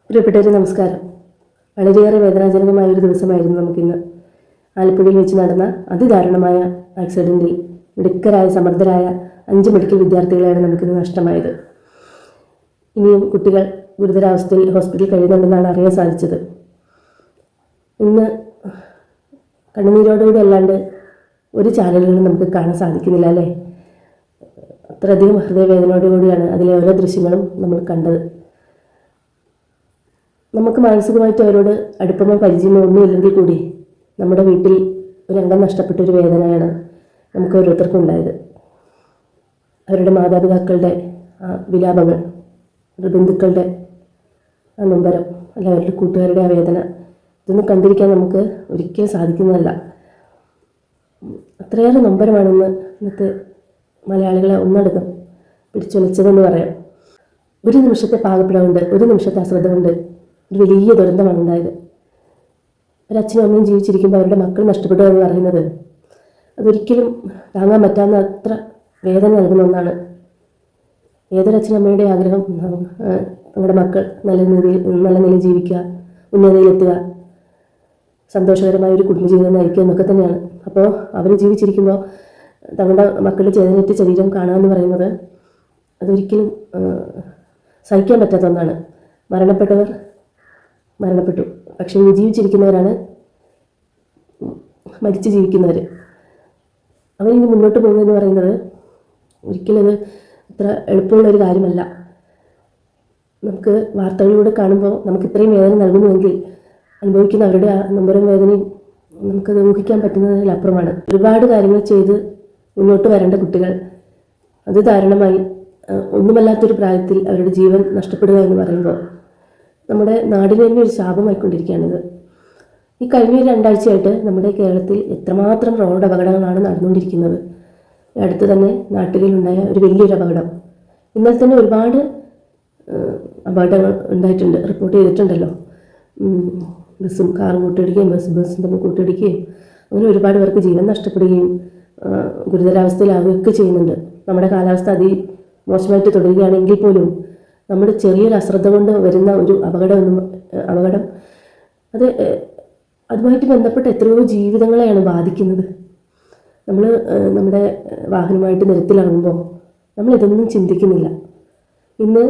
പ്രിയപ്പെട്ടവരെ നമസ്കാരം. വളരെയേറെ വേദനാജനകമായ ഒരു ദിവസമായിരുന്നു നമുക്കിന്ന്. ആലപ്പുഴയിൽ വെച്ച് നടന്ന അതിദാരുണമായ ആക്സിഡന്റിൽ മിടുക്കരായ സമർത്ഥരായ 5 മെഡിക്കൽ വിദ്യാർത്ഥികളെയാണ് നമുക്കിന്ന് നഷ്ടമായത്. ഇനിയും കുട്ടികൾ ഗുരുതരാവസ്ഥയിൽ ഹോസ്പിറ്റലിൽ കഴിയുന്നുണ്ടെന്നാണ് അറിയാൻ സാധിച്ചത്. ഇന്ന് കണ്ണുനീരോടുകൂടി അല്ലാണ്ട് ഒരു ചാനലുകളും നമുക്ക് കാണാൻ സാധിക്കുന്നില്ല അല്ലേ? അത്രയധികം ഹൃദയവേദനയോടുകൂടിയാണ് അതിലെ ഓരോ ദൃശ്യങ്ങളും നമ്മൾ കണ്ടത്. നമുക്ക് മാനസികമായിട്ട് അവരോട് അടുപ്പമോ പരിചയമോ ഒന്നുമില്ലെങ്കിൽ കൂടി നമ്മുടെ വീട്ടിൽ ഒരു അംഗം നഷ്ടപ്പെട്ട ഒരു വേദനയാണ് നമുക്ക് ഓരോരുത്തർക്കും ഉണ്ടായത്. അവരുടെ മാതാപിതാക്കളുടെ വിലാപങ്ങൾ, അവരുടെ ബന്ധുക്കളുടെ നൊമ്പരം, അല്ല അവരുടെ കൂട്ടുകാരുടെ ആ വേദന, ഇതൊന്നും കണ്ടിരിക്കാൻ നമുക്ക് ഒരിക്കലും സാധിക്കുന്നതല്ല. അത്രയേറെ നൊമ്പരമാണെന്ന് ഇന്നത്തെ മലയാളികളെ ഒന്നടങ്കം പിടിച്ചൊളിച്ചതെന്ന് പറയാം. ഒരു നിമിഷത്തെ പാകപ്പിഴവുണ്ട്, ഒരു നിമിഷത്തെ അശ്രദ്ധ കൊണ്ട് ഒരു വലിയ ദുരന്തമാണ് ഉണ്ടായത്. ഒരച്ഛനും അമ്മയും ജീവിച്ചിരിക്കുമ്പോൾ അവരുടെ മക്കൾ നഷ്ടപ്പെട്ടു എന്ന് പറയുന്നത് അതൊരിക്കലും താങ്ങാൻ പറ്റാവുന്ന അത്ര വേദന നൽകുന്ന ഒന്നാണ്. ഏതൊരച്ഛനും അമ്മയുടെ ആഗ്രഹം നമ്മുടെ മക്കൾ നല്ല നിലയിൽ ജീവിക്കുക, ഉന്നതിയിലെത്തുക, സന്തോഷകരമായ ഒരു കുടുംബജീവിതം നയിക്കുക എന്നൊക്കെ തന്നെയാണ്. അപ്പോൾ അവർ ജീവിച്ചിരിക്കുമ്പോൾ തങ്ങളുടെ മക്കളുടെ ചേതനേറ്റ ശരീരം കാണുക എന്ന് പറയുന്നത് അതൊരിക്കലും സഹിക്കാൻ പറ്റാത്ത ഒന്നാണ്. മരണപ്പെട്ടവർ മരണപ്പെട്ടു, പക്ഷേ ഇനി ജീവിച്ചിരിക്കുന്നവരാണ് മരിച്ച് ജീവിക്കുന്നവർ. അവരിനി മുന്നോട്ട് പോകുക എന്ന് പറയുന്നത് ഒരിക്കലും അത് അത്ര എളുപ്പമുള്ളൊരു കാര്യമല്ല. നമുക്ക് വാർത്തകളിലൂടെ കാണുമ്പോൾ നമുക്ക് ഇത്രയും വേദന നൽകുന്നുവെങ്കിൽ അനുഭവിക്കുന്ന അവരുടെ ആ നൊമ്പരവും വേദനയും നമുക്കത് ഊഹിക്കാൻ പറ്റുന്നതിലപ്പുറമാണ്. ഒരുപാട് കാര്യങ്ങൾ ചെയ്ത് മുന്നോട്ട് വരേണ്ട കുട്ടികൾ അത് ദാരുണമായി ഒന്നുമല്ലാത്തൊരു പ്രായത്തിൽ അവരുടെ ജീവൻ നഷ്ടപ്പെടുക എന്ന് പറയുമ്പോൾ നമ്മുടെ നാടിന് തന്നെ ഒരു ശാപമായിക്കൊണ്ടിരിക്കുകയാണിത്. ഈ കഴിഞ്ഞ 2 ആഴ്ചയായിട്ട് നമ്മുടെ കേരളത്തിൽ എത്രമാത്രം റോഡ് അപകടങ്ങളാണ് നടന്നുകൊണ്ടിരിക്കുന്നത്. അടുത്ത് തന്നെ നാട്ടുകയിലുണ്ടായ ഒരു വലിയൊരു അപകടം, ഇന്നലെ തന്നെ ഒരുപാട് അപകടങ്ങൾ ഉണ്ടായിട്ടുണ്ട്, റിപ്പോർട്ട് ചെയ്തിട്ടുണ്ടല്ലോ. ബസ്സും കാറും കൂട്ടിയിടിക്കുകയും ബസ്സും തമ്മിൽ കൂട്ടിയിടിക്കുകയും അങ്ങനെ ഒരുപാട് പേർക്ക് ജീവൻ നഷ്ടപ്പെടുകയും ഗുരുതരാവസ്ഥയിലാവുകയൊക്കെ ചെയ്യുന്നുണ്ട്. നമ്മുടെ കാലാവസ്ഥ മോശമായിട്ട് തുടരുകയാണെങ്കിൽ പോലും നമ്മുടെ ചെറിയൊരു അശ്രദ്ധ കൊണ്ട് വരുന്ന ഒരു അപകടം അതുമായിട്ട് ബന്ധപ്പെട്ട എത്രയോ ജീവിതങ്ങളെയാണ് ബാധിക്കുന്നത്. നമ്മുടെ വാഹനമായിട്ട് നിരത്തിലിറങ്ങുമ്പോൾ നമ്മളിതൊന്നും ചിന്തിക്കുന്നില്ല. ഇന്ന്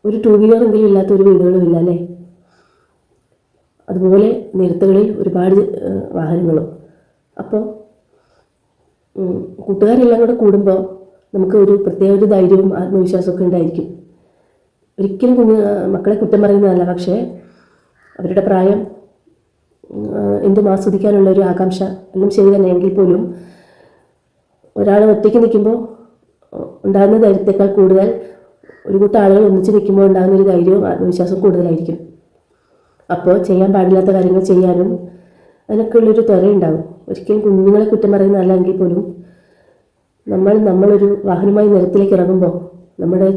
ഒരു 2 വീലറെങ്കിലും ഇല്ലാത്ത ഒരു വീടുകളുമില്ല അല്ലേ? അതുപോലെ നിരത്തുകളിൽ ഒരുപാട് വാഹനങ്ങളും. അപ്പോൾ കൂട്ടുകാരെല്ലാം കൂടെ കൂടുമ്പോൾ നമുക്ക് ഒരു പ്രത്യേക ഒരു ധൈര്യവും ആത്മവിശ്വാസമൊക്കെ ഉണ്ടായിരിക്കും. ഒരിക്കലും മക്കളെ കുറ്റം പറയുന്നതല്ല, പക്ഷേ അവരുടെ പ്രായം എന്തും ആസ്വദിക്കാനുള്ള ഒരു ആകാംക്ഷ എല്ലാം ശരി തന്നെയെങ്കിൽ പോലും ഒരാൾ ഒറ്റയ്ക്ക് നിൽക്കുമ്പോൾ ഉണ്ടാകുന്ന ധൈര്യത്തെക്കാൾ കൂടുതൽ ഒരു കൂട്ടം ആളുകൾ ഒന്നിച്ച് നിൽക്കുമ്പോൾ ഉണ്ടാകുന്ന ഒരു ധൈര്യവും ആത്മവിശ്വാസവും കൂടുതലായിരിക്കും. അപ്പോൾ ചെയ്യാൻ പാടില്ലാത്ത കാര്യങ്ങൾ ചെയ്യാനും അതിനൊക്കെ ഉള്ളൊരു ത്വരയുണ്ടാകും. ഒരിക്കലും കുഞ്ഞുങ്ങളെ കുറ്റം പറയുന്നതല്ല എങ്കിൽ പോലും നമ്മളൊരു വാഹനമായി നിരത്തിലേക്ക് ഇറങ്ങുമ്പോൾ നമ്മുടെ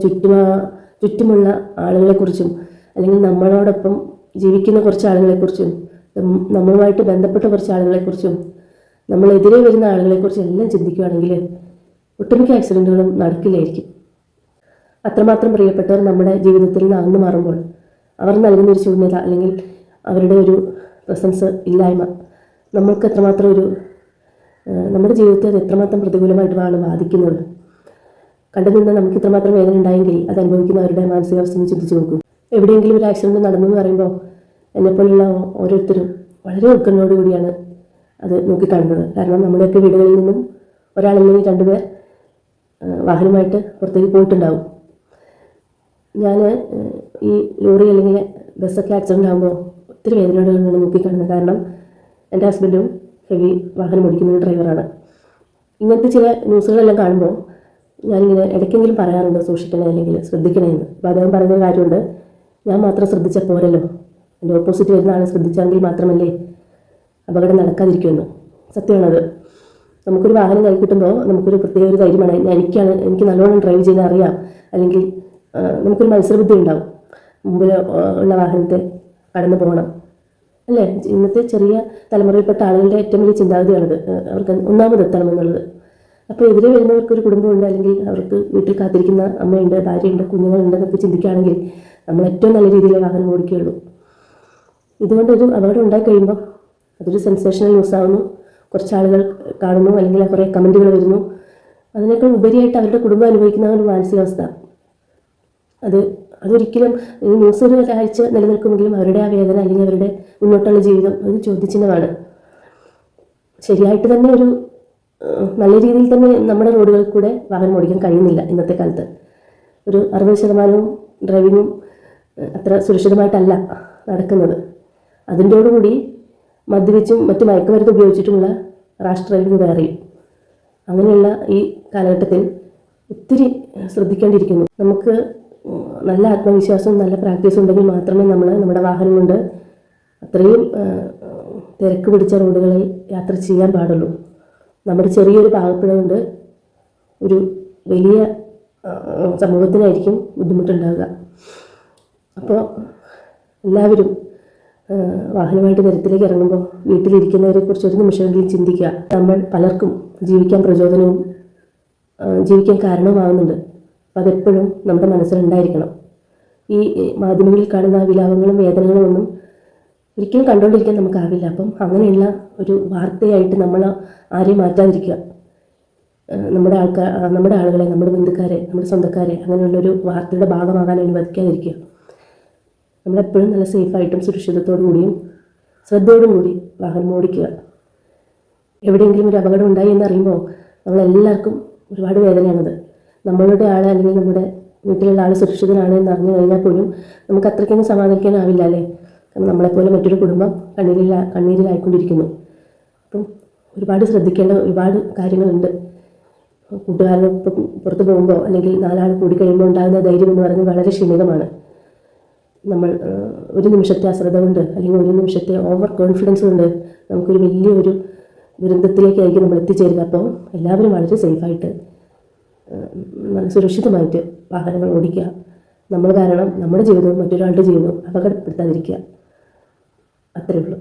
ചുറ്റുമുള്ള ആളുകളെക്കുറിച്ചും അല്ലെങ്കിൽ നമ്മളോടൊപ്പം ജീവിക്കുന്ന കുറച്ച് ആളുകളെക്കുറിച്ചും നമ്മളുമായിട്ട് ബന്ധപ്പെട്ട കുറച്ച് ആളുകളെക്കുറിച്ചും നമ്മളെതിരെ വരുന്ന ആളുകളെക്കുറിച്ചും എല്ലാം ചിന്തിക്കുകയാണെങ്കിൽ ഒട്ടുമിക്ക ആക്സിഡൻറ്റുകളും നടക്കില്ലായിരിക്കും. അത്രമാത്രം പ്രിയപ്പെട്ടവർ നമ്മുടെ ജീവിതത്തിൽ നിന്ന് അകന്നു മാറുമ്പോൾ അവർ നൽകുന്നൊരു ശൂന്യത അല്ലെങ്കിൽ അവരുടെ ഒരു പ്രസൻസ് ഇല്ലായ്മ നമ്മൾക്ക് എത്രമാത്രം നമ്മുടെ ജീവിതത്തെ അത് എത്രമാത്രം പ്രതികൂലമായിട്ടാണ് ബാധിക്കുന്നത്. കണ്ടു നിന്ന് നമുക്ക് ഇത്രമാത്രം വേദന ഉണ്ടായെങ്കിൽ അത് അനുഭവിക്കുന്നവരുടെ മാനസികാവസ്ഥ ചിന്തിച്ച് നോക്കൂ. എവിടെയെങ്കിലും ഒരു ആക്സിഡൻറ്റ് നടന്നു എന്ന് പറയുമ്പോൾ എന്നെപ്പോലുള്ള ഓരോരുത്തരും വളരെ ഉത്കണ്ഠയോടുകൂടിയാണ് അത് നോക്കിക്കാണുന്നത്. കാരണം നമ്മുടെയൊക്കെ വീടുകളിൽ നിന്നും ഒരാളല്ലെങ്കിൽ 2 പേർ വാഹനമായിട്ട് പുറത്തേക്ക് പോയിട്ടുണ്ടാവും. ഞാൻ ഈ ലോറി അല്ലെങ്കിൽ ബസ്സൊക്കെ ആക്സിഡൻ്റ് ആകുമ്പോൾ ഒത്തിരി വേദനയോടെയാണ് നോക്കിക്കാണുന്നത്. കാരണം എൻ്റെ ഹസ്ബൻഡും ഹെവി വാഹനം ഓടിക്കുന്ന ഒരു ഡ്രൈവറാണ്. ഇങ്ങനത്തെ ചില ന്യൂസുകളെല്ലാം കാണുമ്പോൾ ഞാനിങ്ങനെ ഇടയ്ക്കെങ്കിലും പറയാറുണ്ട് സൂക്ഷിക്കണേ അല്ലെങ്കിൽ ശ്രദ്ധിക്കണേ എന്ന്. അപ്പോൾ അദ്ദേഹം പറയുന്ന കാര്യമുണ്ട്, ഞാൻ മാത്രം ശ്രദ്ധിച്ചാൽ പോരല്ലോ, എൻ്റെ ഓപ്പോസിറ്റ് വരുന്ന ആളെ ശ്രദ്ധിച്ചെങ്കിൽ മാത്രമല്ലേ അപകടം നടക്കാതിരിക്കുമെന്ന്. സത്യമാണത്. നമുക്കൊരു വാഹനം കൈ കിട്ടുമ്പോൾ നമുക്കൊരു പ്രത്യേക ഒരു ധൈര്യമാണ്. എനിക്ക് നല്ലോണം ഡ്രൈവ് ചെയ്യാൻ അറിയാം, അല്ലെങ്കിൽ നമുക്കൊരു മത്സരബുദ്ധി ഉണ്ടാവും. മുമ്പിൽ ഉള്ള വാഹനത്തെ കടന്നു പോകണം അല്ലേ? ഇന്നത്തെ ചെറിയ തലമുറയിൽപ്പെട്ട ആളുകളുടെ ഏറ്റവും വലിയ ചിന്താഗതിയാണത്. അവർക്ക് ഒന്നാമതെത്തണമെന്നുള്ളത്. അപ്പോൾ എതിരെ വരുന്നവർക്കൊരു കുടുംബമുണ്ട്, അല്ലെങ്കിൽ അവർക്ക് വീട്ടിൽ കാത്തിരിക്കുന്ന അമ്മയുണ്ട്, ഭാര്യയുണ്ട്, കുഞ്ഞുങ്ങളുണ്ടെന്നൊക്കെ ചിന്തിക്കുകയാണെങ്കിൽ നമ്മൾ ഏറ്റവും നല്ല രീതിയിൽ വാഹനം ഓടിക്കുകയുള്ളൂ. ഇതുകൊണ്ടൊരു അപകടം ഉണ്ടായി കഴിയുമ്പോൾ അതൊരു സെൻസേഷണൽ ന്യൂസ് ആവുന്നു, കുറച്ച് ആളുകൾ കാണുന്നു, അല്ലെങ്കിൽ കുറേ കമൻറ്റുകൾ വരുന്നു. അതിനേക്കാൾ ഉപരിയായിട്ട് അവരുടെ കുടുംബം അനുഭവിക്കുന്ന ഒരു മാനസികാവസ്ഥ, അതൊരിക്കലും ഈ ന്യൂസ് ഒരു ഒരാഴ്ച നിലനിൽക്കുമെങ്കിലും അവരുടെ ആ വേദന അല്ലെങ്കിൽ അവരുടെ മുന്നോട്ടുള്ള ജീവിതം അത് ചോദ്യചിഹ്നമാണ്. ശരിയായിട്ട് തന്നെ ഒരു നല്ല രീതിയിൽ തന്നെ നമ്മുടെ റോഡുകളിൽ കൂടെ വാഹനം ഓടിക്കാൻ കഴിയുന്നില്ല ഇന്നത്തെ കാലത്ത്. ഒരു 60% ഡ്രൈവിങ്ങും അത്ര സുരക്ഷിതമായിട്ടല്ല നടക്കുന്നത്. അതിൻ്റോടുകൂടി മദ്യപിച്ചും മറ്റു മയക്കുമരുന്ന് ഉപയോഗിച്ചിട്ടുമുള്ള റാഷ് ഡ്രൈവിംഗ് വേറെയും. അങ്ങനെയുള്ള ഈ കാലഘട്ടത്തിൽ ഒത്തിരി ശ്രദ്ധിക്കേണ്ടിയിരിക്കുന്നു. നമുക്ക് നല്ല ആത്മവിശ്വാസവും നല്ല പ്രാക്ടീസും ഉണ്ടെങ്കിൽ മാത്രമേ നമ്മൾ നമ്മുടെ വാഹനം കൊണ്ട് അത്രയും തിരക്ക് പിടിച്ച റോഡുകളിൽ യാത്ര ചെയ്യാൻ പാടുള്ളൂ. നമ്മുടെ ചെറിയൊരു പാകപ്പിഴ കൊണ്ട് ഒരു വലിയ സമൂഹത്തിനായിരിക്കും ബുദ്ധിമുട്ടുണ്ടാവുക. അപ്പോൾ എല്ലാവരും വാഹനമായിട്ട് നിരത്തിലേക്ക് ഇറങ്ങുമ്പോൾ വീട്ടിലിരിക്കുന്നവരെ കുറിച്ച് ഒരു നിമിഷമെങ്കിലും ചിന്തിക്കുക. നമ്മൾ പലർക്കും ജീവിക്കാൻ പ്രചോദനവും ജീവിക്കാൻ കാരണവുമാവുന്നുണ്ട്. അപ്പോൾ അതെപ്പോഴും നമ്മുടെ മനസ്സിലുണ്ടായിരിക്കണം. ഈ മാധ്യമങ്ങളിൽ കാണുന്ന വിലാപങ്ങളും വേദനകളും ഒന്നും ഒരിക്കലും കണ്ടുകൊണ്ടിരിക്കാൻ നമുക്കാവില്ല. അപ്പം അങ്ങനെയുള്ള ഒരു വാർത്തയായിട്ട് നമ്മൾ ആരെയും മാറ്റാതിരിക്കുക. നമ്മുടെ ആളുകളെ, നമ്മുടെ ബന്ധുക്കാരെ, നമ്മുടെ സ്വന്തക്കാരെ അങ്ങനെയുള്ളൊരു വാർത്തയുടെ ഭാഗമാകാൻ അനുവദിക്കാതിരിക്കുക. നമ്മളെപ്പോഴും നല്ല സേഫായിട്ടും സുരക്ഷിതത്തോടു കൂടിയും ശ്രദ്ധയോടും കൂടി വാഹനം ഓടിക്കുക. എവിടെയെങ്കിലും ഒരു അപകടം ഉണ്ടായി എന്നറിയുമ്പോൾ നമ്മളെല്ലാവർക്കും ഒരുപാട് വേദനയാണത്. നമ്മളുടെ ആൾ അല്ലെങ്കിൽ നമ്മുടെ വീട്ടിലുള്ള ആൾ സുരക്ഷിതനാണ് എന്ന് അറിഞ്ഞു കഴിഞ്ഞാൽ പോലും നമുക്ക് അത്രയ്ക്കൊന്നും സമാധാനിക്കാനാവില്ല അല്ലേ. കാരണം നമ്മളെപ്പോലെ മറ്റൊരു കുടുംബം കണ്ണീരിലായിക്കൊണ്ടിരിക്കുന്നു. അപ്പം ഒരുപാട് ശ്രദ്ധിക്കേണ്ട ഒരുപാട് കാര്യങ്ങളുണ്ട്. കൂട്ടുകാരനൊപ്പം പുറത്ത് പോകുമ്പോൾ അല്ലെങ്കിൽ 4 ആൾ കൂടി കഴിയുമ്പോൾ ഉണ്ടാകുന്ന ധൈര്യം എന്ന് പറയുന്നത് വളരെ ക്ഷണികമാണ്. നമ്മൾ ഒരു നിമിഷത്തെ അശ്രദ്ധ കൊണ്ട് അല്ലെങ്കിൽ ഒരു നിമിഷത്തെ ഓവർ കോൺഫിഡൻസ് കൊണ്ട് നമുക്കൊരു വലിയൊരു ദുരന്തത്തിലേക്കായിരിക്കും നമ്മൾ എത്തിച്ചേരുക. അപ്പോൾ എല്ലാവരും വളരെ സേഫായിട്ട് നല്ല സുരക്ഷിതമായിട്ട് വാഹനങ്ങൾ ഓടിക്കുക. നമ്മൾ കാരണം നമ്മുടെ ജീവിതവും മറ്റൊരാളുടെ ജീവിതവും അപകടപ്പെടുത്താതിരിക്കുക. അത്രയേ ഉള്ളൂ.